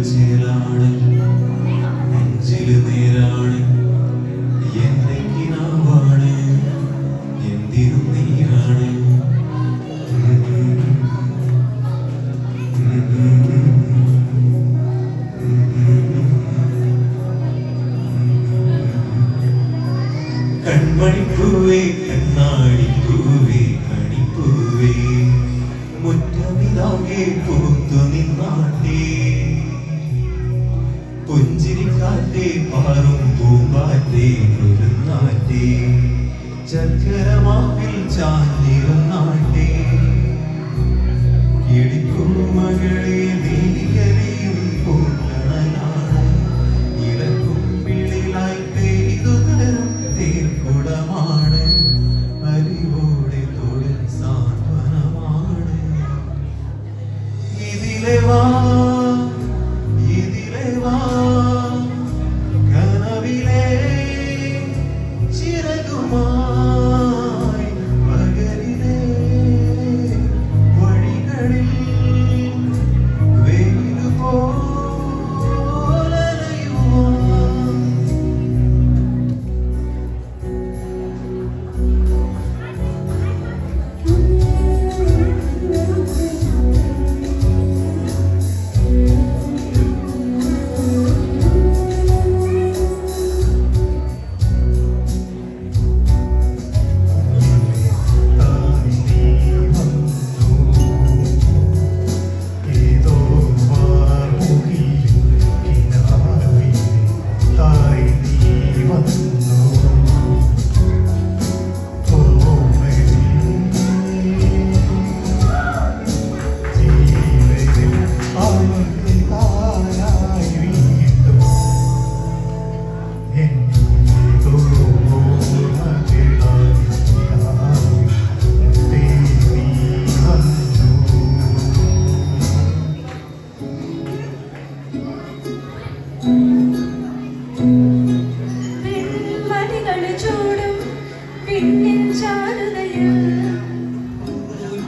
ചേലാണ് നെഞ്ചില് നേരാണ് എന്റെ കിനാവാണ് എന്തിനും നീയാണ് കൺമണിപ്പൂവേ കണ്ണാടിപ്പൂവേ കണിപ്പൂവേ മുറ്റമിതാകെ പൂത്തു നിന്നാട്ടേ പുഞ്ചിരിക്കാറ്റേ പാറും പൂമ്പാറ്റേ കുരുന്നാറ്റേ ചക്കരമാവിൽ ചാഞ്ഞിരുന്നാട്ടേ ഇടിപ്പൂമകളെ നീകരിയും പൂക്കണലാണ് ഇലക്കുമ്പിളിലായി പെയ്തു തരും തേർക്കുടമാണ് അരിവോടെ തൊഴിൽ സാന്ത്വനമാണ് ഇതിലെ വാ കനവിലെ ചിറകുമായി പകരിലെ വഴികളിൽ വെയിലുപോലലയുവാൻ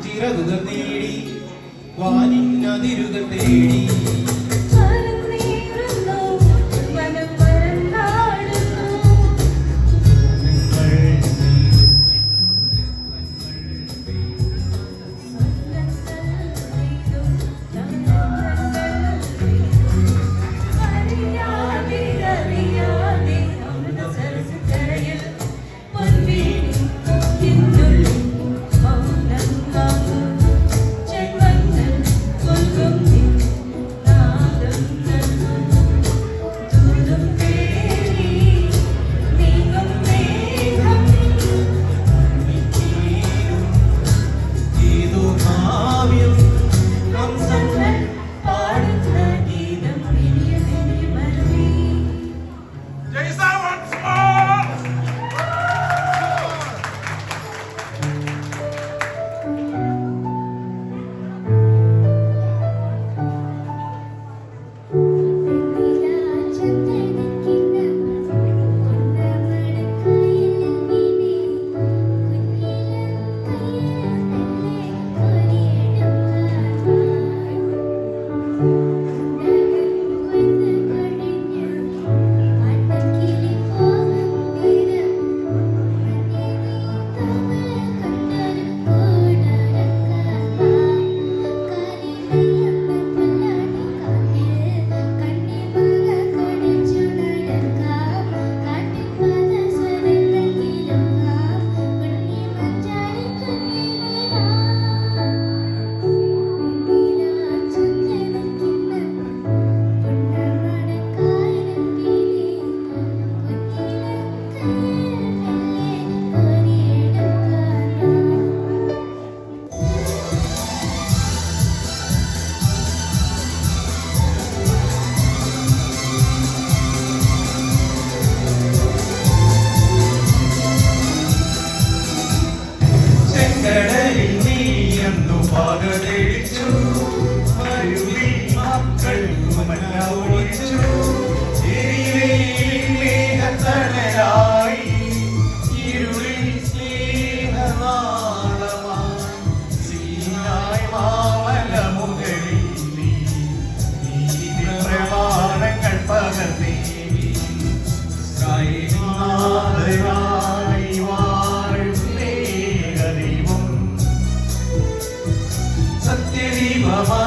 ചിറകുകൾ നേടി വാനിന്നതിരുകൾ തേടി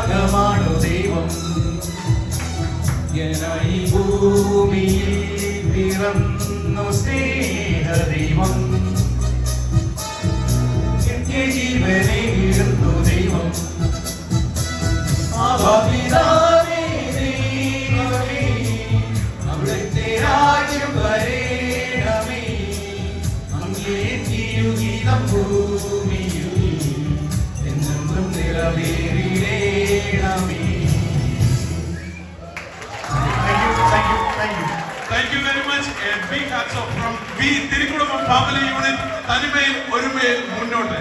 യാഗമാണു ദൈവം ഈ ഭൂമിയിൽ പിറന്നു സ്നേഹദൈവം നിത്യജീവനെ ഇടുന്നു ദൈവം പിതാവേ ദൈവമേ അവിടുത്തെ രാജ്യം വരേണമേ അങ്ങേ തിരുഗീതം ഭൂമിയിൽ എന്നും നിറവേറിടേണമേ. Thank you very much. A big hats off from V Tirikudampam Family Unit. തനിമയിൽ ഒരുമയിൽ മുന്നോട്ട്.